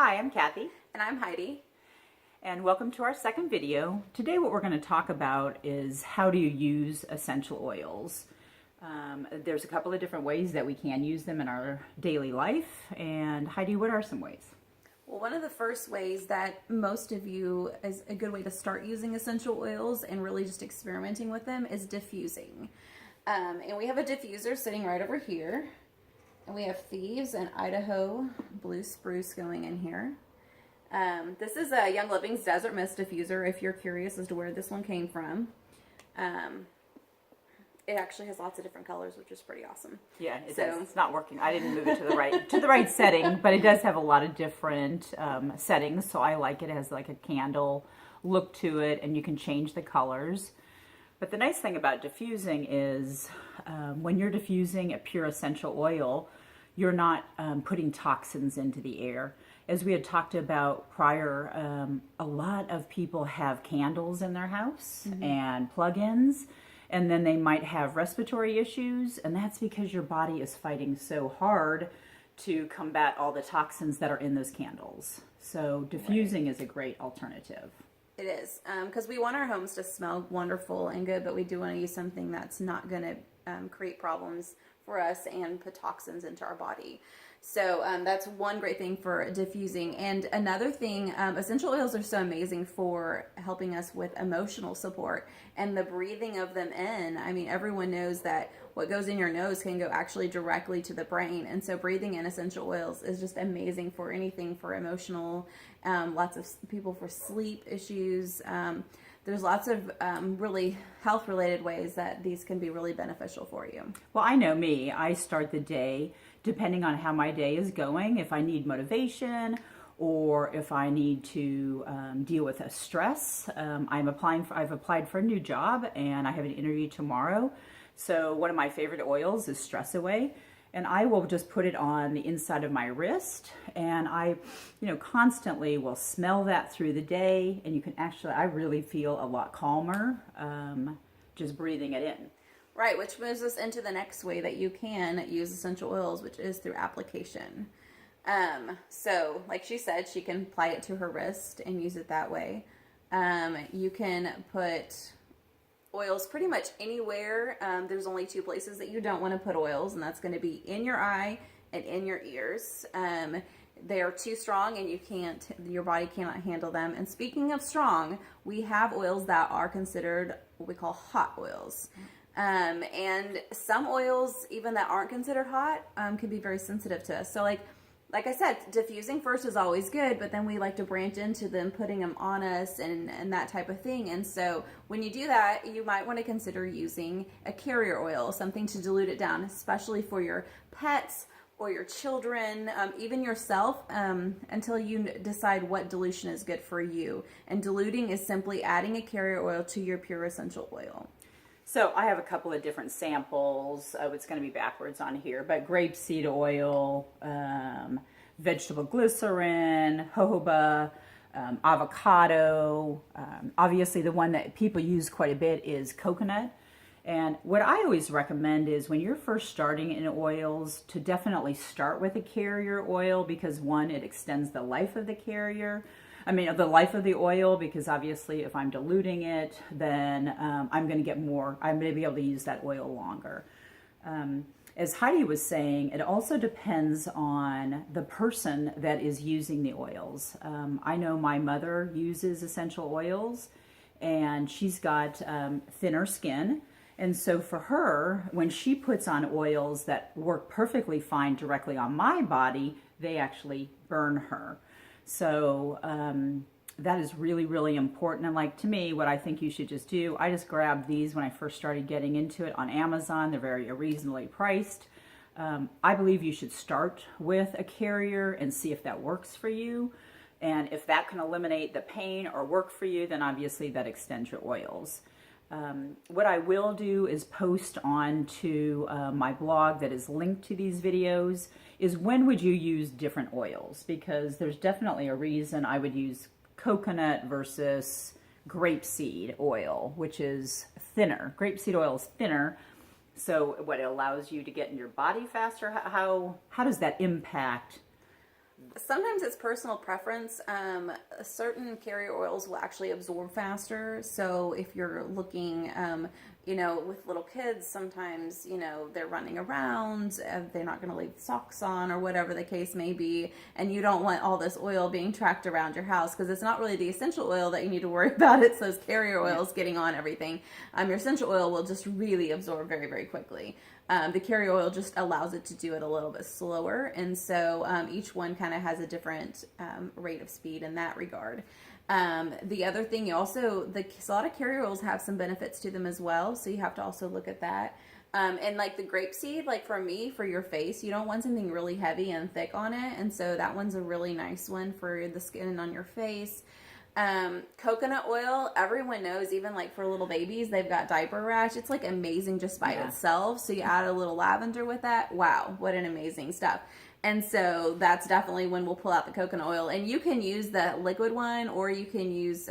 Hi, I'm Kathy, And I'm Heidi. and welcome to our second video. Today what we're going to talk about is how do you use essential oils. There's a couple of different ways that we can use them in our daily life, and Heidi, what are some ways? Well, one of the first ways that most of you is a good way to start using essential oils and really just experimenting with them is diffusing. And we have a diffuser sitting right over here. And we have Thieves and Idaho Blue Spruce going in here. This is a Young Living's Desert Mist diffuser if you're curious as to where this one came from. It actually has lots of different colors, which is pretty awesome. Yeah, it does. It's not working. I didn't move it to the right setting, but it does have a lot of different settings. So I like it. It has like a candle look to it, and you can change the colors. But the nice thing about diffusing is when you're diffusing a pure essential oil, you're not putting toxins into the air. As we had talked about prior, a lot of people have candles in their house and plug-ins, and then they might have respiratory issues, and that's because your body is fighting so hard to combat all the toxins that are in those candles. So diffusing is a great alternative. It is, because we want our homes to smell wonderful and good, but we do want to use something that's not going to create problems for us and put toxins into our body. So that's one great thing for diffusing. And another thing, essential oils are so amazing for helping us with emotional support and the breathing of them in. I mean, everyone knows that what goes in your nose can go actually directly to the brain. And so breathing in essential oils is just amazing for anything for emotional, lots of people for sleep issues. There's lots of really health-related ways that these can be really beneficial for you. Well, I know me. I start the day depending on how my day is going. If I need motivation or if I need to deal with a stress, I've applied for a new job and I have an interview tomorrow. So one of my favorite oils is Stress Away. And I will just put it on the inside of my wrist, and I, constantly will smell that through the day, and you can actually, I really feel a lot calmer just breathing it in. Right, which moves us into the next way that you can use essential oils, which is through application. So, like she said, she can apply it to her wrist and use it that way. You can put oils pretty much anywhere. There's only two places that you don't want to put oils, and that's going to be in your eye and in your ears. They are too strong and your body cannot handle them. And speaking of strong, we have oils that are considered what we call hot oils. And some oils, even that aren't considered hot, can be very sensitive to us. So like I said, diffusing first is always good, but then we like to branch into them, putting them on us and that type of thing. And so when you do that, you might want to consider using a carrier oil, something to dilute it down, especially for your pets or your children, even yourself, until you decide what dilution is good for you. And diluting is simply adding a carrier oil to your pure essential oil. So I have a couple of different samples. It's going to be backwards on here, but grapeseed oil, vegetable glycerin, jojoba, avocado. Obviously, the one that people use quite a bit is coconut. And what I always recommend is when you're first starting in oils to definitely start with a carrier oil because one, it extends the life of the the life of the oil, because obviously if I'm diluting it, then I'm going to be able to use that oil longer. As Heidi was saying, it also depends on the person that is using the oils. I know my mother uses essential oils and she's got thinner skin. And so for her, when she puts on oils that work perfectly fine directly on my body, they actually burn her. So that is really, really important. And like to me, what I think you should just do, I just grabbed these when I first started getting into it on Amazon. They're very reasonably priced. I believe you should start with a carrier and see if that works for you. And if that can eliminate the pain or work for you, then obviously that extends your oils. What I will do is post onto my blog that is linked to these videos is when would you use different oils, because there's definitely a reason I would use coconut versus grapeseed oil, which is thinner. Grapeseed oil is thinner, so what, it allows you to get in your body faster. How does that impact Sometimes it's personal preference. Certain carrier oils will actually absorb faster. So if you're looking, with little kids, sometimes, they're running around, they're not going to leave socks on or whatever the case may be. And you don't want all this oil being tracked around your house because it's not really the essential oil that you need to worry about. It's those carrier oils getting on everything. Your essential oil will just really absorb very, very quickly. The carrier oil just allows it to do it a little bit slower. And so each one kind of has a different rate of speed in that regard. The other thing, a lot of carrier oils have some benefits to them as well. So you have to also look at that. And like the grapeseed, like for me, for your face, you don't want something really heavy and thick on it. And so that one's a really nice one for the skin on your face. Coconut oil, everyone knows, even like for little babies, they've got diaper rash. It's like amazing just by itself. So you add a little lavender with that. Wow, what an amazing stuff. And so that's definitely when we'll pull out the coconut oil. And you can use the liquid one, or you can use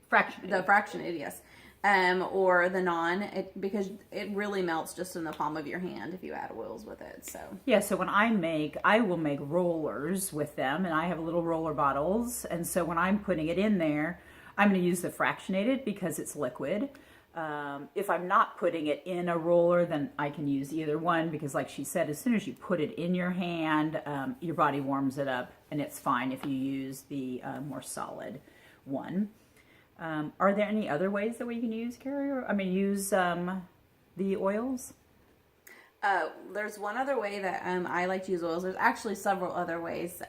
fractionated, yes. Or the because it really melts just in the palm of your hand if you add oils with it. So yeah, so when I will make rollers with them, and I have little roller bottles, and so when I'm putting it in there, I'm going to use the fractionated because it's liquid. If I'm not putting it in a roller, then I can use either one because, like she said, as soon as you put it in your hand, your body warms it up, and it's fine if you use the more solid one. Are there any other ways that we can use the oils? There's one other way that I like to use oils. There's actually several other ways.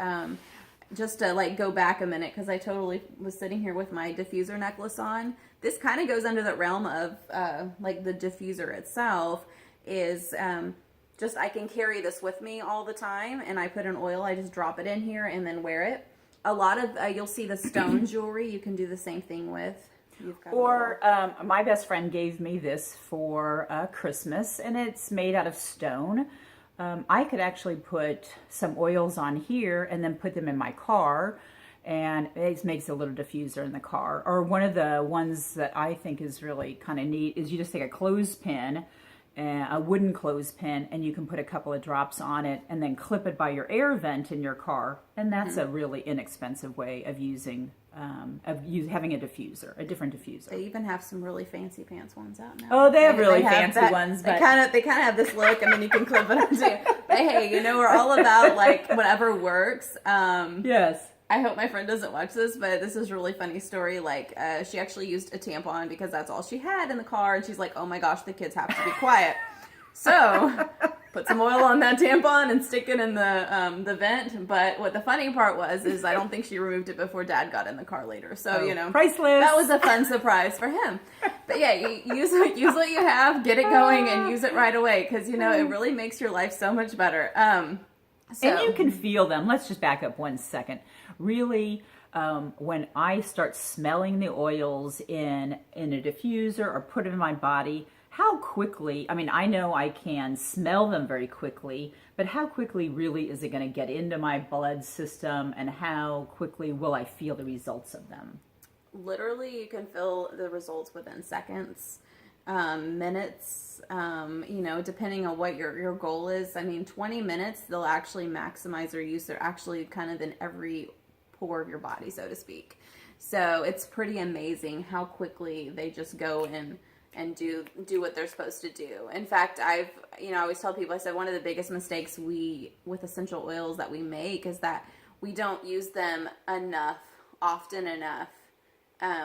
Just to like go back a minute, because I totally was sitting here with my diffuser necklace on. This kind of goes under the realm of like the diffuser itself is just I can carry this with me all the time, and I put an oil, I just drop it in here and then wear it. A lot of you'll see the stone jewelry you can do the same thing with. My best friend gave me this for Christmas, and it's made out of stone. I could actually put some oils on here and then put them in my car, and it makes a little diffuser in the car. Or one of the ones that I think is really kind of neat is you just take a clothespin, a wooden clothespin, and you can put a couple of drops on it and then clip it by your air vent in your car. And that's a really inexpensive way of having a diffuser, a different diffuser. They even have some really fancy pants ones out now. Oh, they have really fancy ones. They kind of have this look, and then you can clip it onto. But hey, we're all about like whatever works. Yes. I hope my friend doesn't watch this, but this is a really funny story. Like, she actually used a tampon because that's all she had in the car, and she's like, "Oh my gosh, the kids have to be quiet." So, put some oil on that tampon and stick it in the vent. But what the funny part is I don't think she removed it before Dad got in the car later. So priceless. That was a fun surprise for him. But yeah, you use what you have, get it going, and use it right away because it really makes your life so much better. And you can feel them. Let's just back up 1 second. Really, when I start smelling the oils in a diffuser or put them in my body, how quickly, I know I can smell them very quickly, but how quickly really is it going to get into my blood system, and how quickly will I feel the results of them? Literally, you can feel the results within seconds. Minutes, depending on what your goal is. 20 minutes, they'll actually maximize their use. They're actually kind of in every pore of your body, so to speak. So it's pretty amazing how quickly they just go in and do what they're supposed to do. In fact, I always tell people, I said one of the biggest mistakes with essential oils that we make is that we don't use them often enough.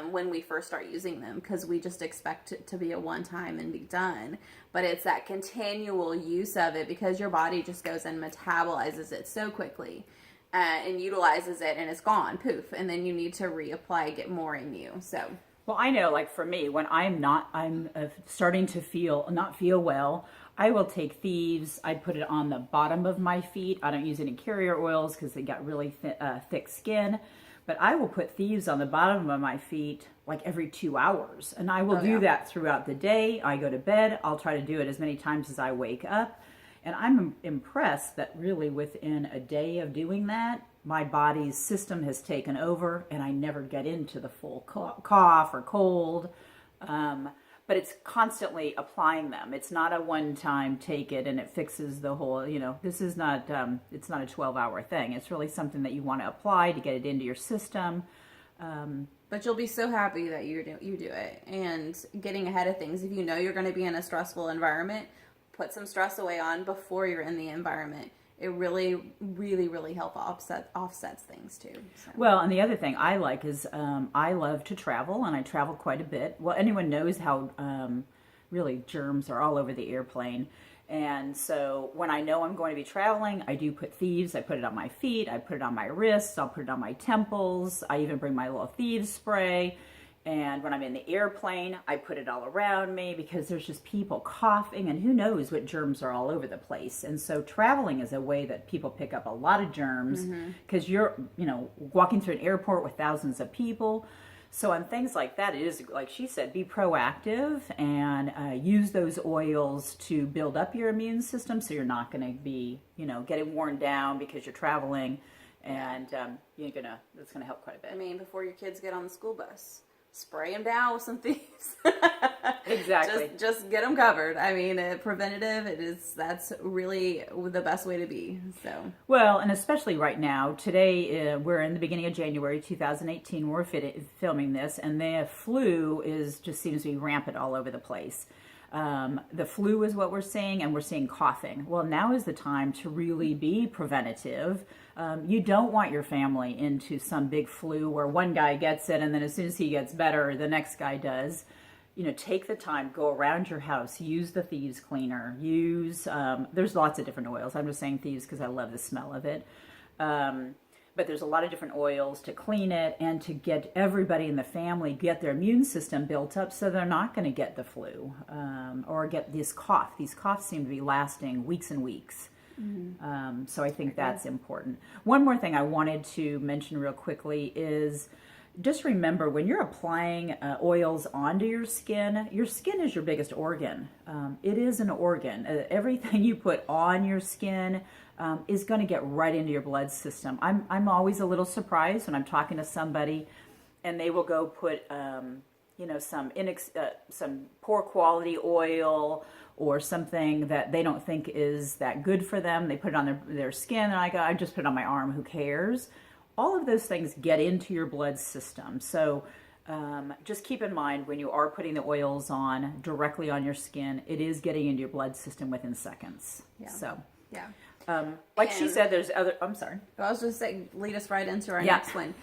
When we first start using them, because we just expect it to be a one time and be done. But it's that continual use of it, because your body just goes and metabolizes it so quickly and utilizes it, and it's gone, poof. And then you need to reapply, get more in you. So, well, I know, like for me, when I'm starting to not feel well, I will take Thieves. I put it on the bottom of my feet. I don't use any carrier oils because they got really thick skin. But I will put Thieves on the bottom of my feet like every 2 hours. And I will do that throughout the day. I go to bed. I'll try to do it as many times as I wake up. And I'm impressed that really within a day of doing that, my body's system has taken over and I never get into the full cough or cold. but it's constantly applying them. It's not a one-time take it and it fixes the whole, this is not, it's not a 12-hour thing. It's really something that you want to apply to get it into your system. But you'll be so happy that you do it. And getting ahead of things, if you know you're going to be in a stressful environment, put some stress away on before you're in the environment. It really, really, really offsets things too. So. Well, and the other thing I like is I love to travel, and I travel quite a bit. Well, anyone knows how really germs are all over the airplane. And so when I know I'm going to be traveling, I do put thieves. I put it on my feet. I put it on my wrists. I'll put it on my temples. I even bring my little thieves spray. And when I'm in the airplane, I put it all around me because there's just people coughing and who knows what germs are all over the place. And so traveling is a way that people pick up a lot of germs because you're, walking through an airport with thousands of people. So on things like that, it is, like she said, be proactive and use those oils to build up your immune system so you're not going to be, getting worn down because you're traveling, and that's going to help quite a bit. I mean, before your kids get on the school bus, spray them down with some thieves. Exactly. Just get them covered. I mean, preventative, that's really the best way to be. So. Well, and especially right now, today we're in the beginning of January 2018. We're filming this, and the flu just seems to be rampant all over the place. The flu is what we're seeing, and we're seeing coughing. Well, now is the time to really be preventative. You don't want your family into some big flu where one guy gets it, and then as soon as he gets better, the next guy does. Take the time, go around your house, use the thieves cleaner, there's lots of different oils. I'm just saying thieves because I love the smell of it. But there's a lot of different oils to clean it and to get everybody in the family, get their immune system built up so they're not going to get the flu or get this cough. These coughs seem to be lasting weeks and weeks. So I think that's important. One more thing I wanted to mention real quickly is just remember when you're applying oils onto your skin is your biggest organ. It is an organ. Everything you put on your skin is going to get right into your blood system. I'm always a little surprised when I'm talking to somebody and they will go put some poor quality oil or something that they don't think is that good for them. They put it on their skin, and I just put it on my arm. Who cares? All of those things get into your blood system. So just keep in mind when you are putting the oils on directly on your skin, it is getting into your blood system within seconds. Yeah. So yeah. Like she said, there's other. I'm sorry. I was just saying, lead us right into our next one.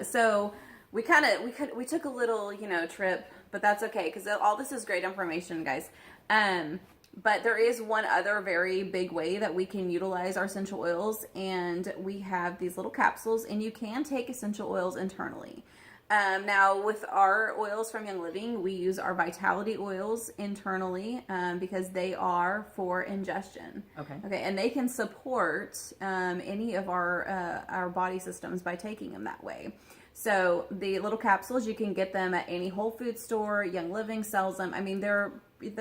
So we took a little trip, but that's okay because all this is great information, guys. But there is one other very big way that we can utilize our essential oils, and we have these little capsules, and you can take essential oils internally. Now, with our oils from Young Living, we use our Vitality oils internally because they are for ingestion. Okay, and they can support any of our body systems by taking them that way. So the little capsules, you can get them at any Whole Food store. Young Living sells them. I mean, they're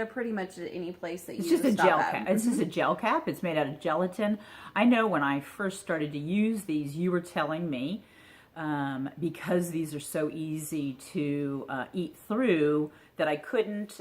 pretty much at any place that you just a gel cap. It's just a gel cap. It's made out of gelatin. I know when I first started to use these, you were telling me because these are so easy to eat through that I couldn't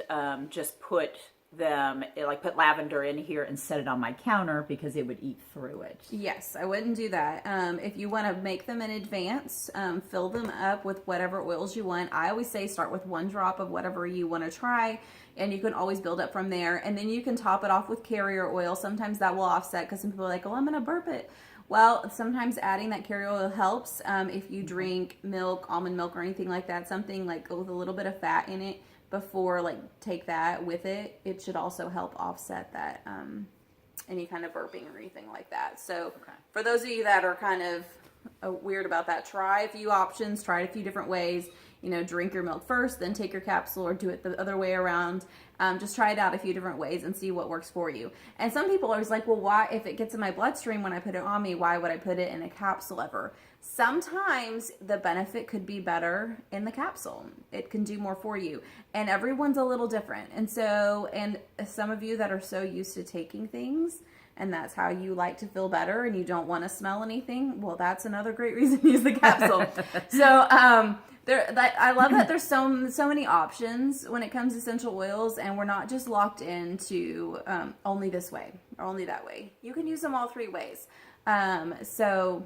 just put lavender in here and set it on my counter because it would eat through it. Yes, I wouldn't do that. If you want to make them in advance, fill them up with whatever oils you want. I always say start with 1 drop of whatever you want to try, and you can always build up from there. And then you can top it off with carrier oil. Sometimes that will offset because some people are like, oh, I'm going to burp it. Well, sometimes adding that carrier oil helps. If you drink milk, almond milk, or anything like that, something like with a little bit of fat in it, before take that with it, it should also help offset that any kind of burping or anything like that. So for those of you that are kind of weird about that, try a few options, try it a few different ways. Drink your milk first, then take your capsule, or do it the other way around. Just try it out a few different ways and see what works for you. And some people are always like, well, why, if it gets in my bloodstream when I put it on me, why would I put it in a capsule ever? Sometimes the benefit could be better in the capsule. It can do more for you. And everyone's a little different. And some of you that are so used to taking things and that's how you like to feel better and you don't want to smell anything, well, that's another great reason to use the capsule. So I love that there's so many options when it comes to essential oils, and we're not just locked into only this way or only that way. You can use them all three ways. So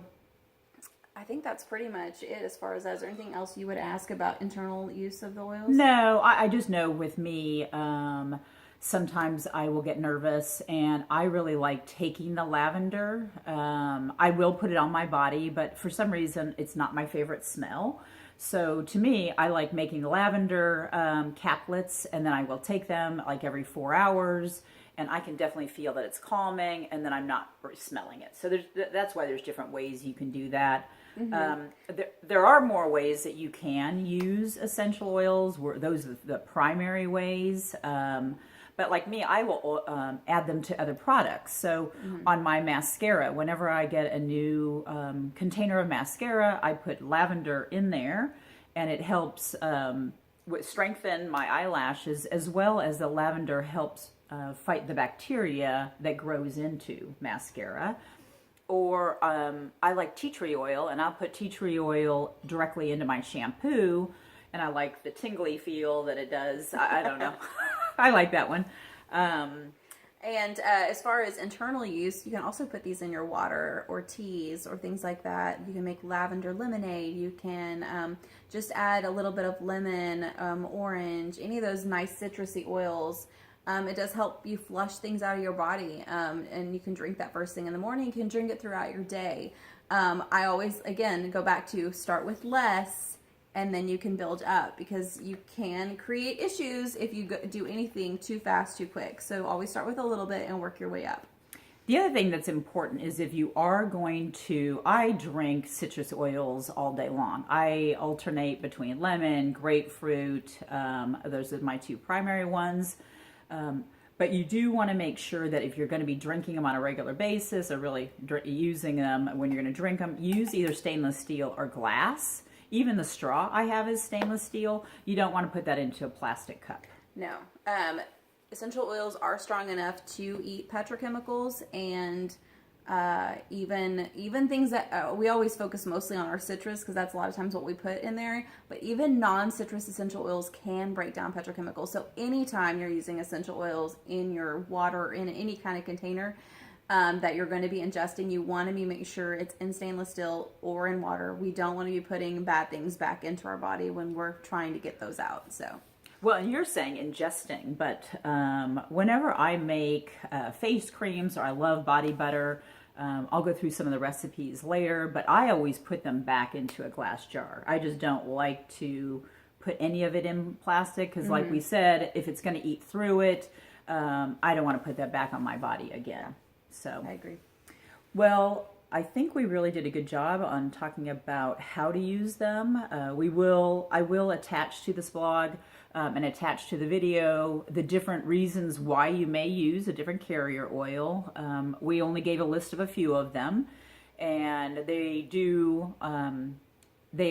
I think that's pretty much it as far as that. Is there anything else you would ask about internal use of the oils? No, I just know with me, sometimes I will get nervous, and I really like taking the lavender. I will put it on my body, but for some reason, it's not my favorite smell. So to me, I like making the lavender caplets, and then I will take them like every 4 hours, and I can definitely feel that it's calming, and then I'm not smelling it. So that's why there's different ways you can do that. There are more ways that you can use essential oils. Those are the primary ways. But like me, I will add them to other products. So on my mascara, whenever I get a new container of mascara, I put lavender in there, and it helps strengthen my eyelashes, as well as the lavender helps fight the bacteria that grows into mascara. Or I like tea tree oil, and I'll put tea tree oil directly into my shampoo, and I like the tingly feel that it does. I don't know. I like that one. And as far as internal use, you can also put these in your water or teas or things like that. You can make lavender lemonade. You can just add a little bit of lemon, orange, any of those nice citrusy oils. It does help you flush things out of your body, and you can drink that first thing in the morning. You can drink it throughout your day. I always, again, go back to start with less, and then you can build up, because you can create issues if you do anything too fast, too quick. So always start with a little bit and work your way up. The other thing that's important is if you are going to, I drink citrus oils all day long. I alternate between lemon, grapefruit. Those are my two primary ones. But you do want to make sure that if you're going to be drinking them on a regular basis, or really using them when you're going to drink them, use either stainless steel or glass. Even the straw I have is stainless steel. You don't want to put that into a plastic cup. No. Essential oils are strong enough to eat petrochemicals, and even things that we always focus mostly on our citrus, because that's a lot of times what we put in there, but even non-citrus essential oils can break down petrochemicals. So anytime you're using essential oils in your water or in any kind of container that you're going to be ingesting, you want to make sure it's in stainless steel or in water. We don't want to be putting bad things back into our body when we're trying to get those out. So well, and you're saying ingesting, but whenever I make face creams, or I love body butter, I'll go through some of the recipes later, but I always put them back into a glass jar. I just don't like to put any of it in plastic, because like we said, if it's going to eat through it, I don't want to put that back on my body again. So I agree. Well, I think we really did a good job on talking about how to use them. I will attach to this blog and attach to the video the different reasons why you may use a different carrier oil. We only gave a list of a few of them, and they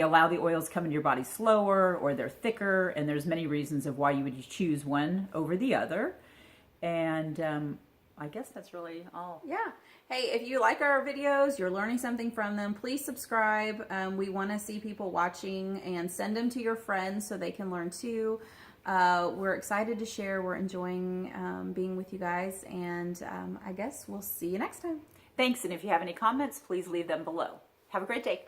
allow the oils to come into your body slower, or they're thicker, and there's many reasons of why you would choose one over the other. And I guess that's really all. Yeah. Hey, if you like our videos, you're learning something from them, please subscribe. We want to see people watching, and send them to your friends so they can learn too. We're excited to share. We're enjoying being with you guys, and I guess we'll see you next time. Thanks, and if you have any comments, please leave them below. Have a great day.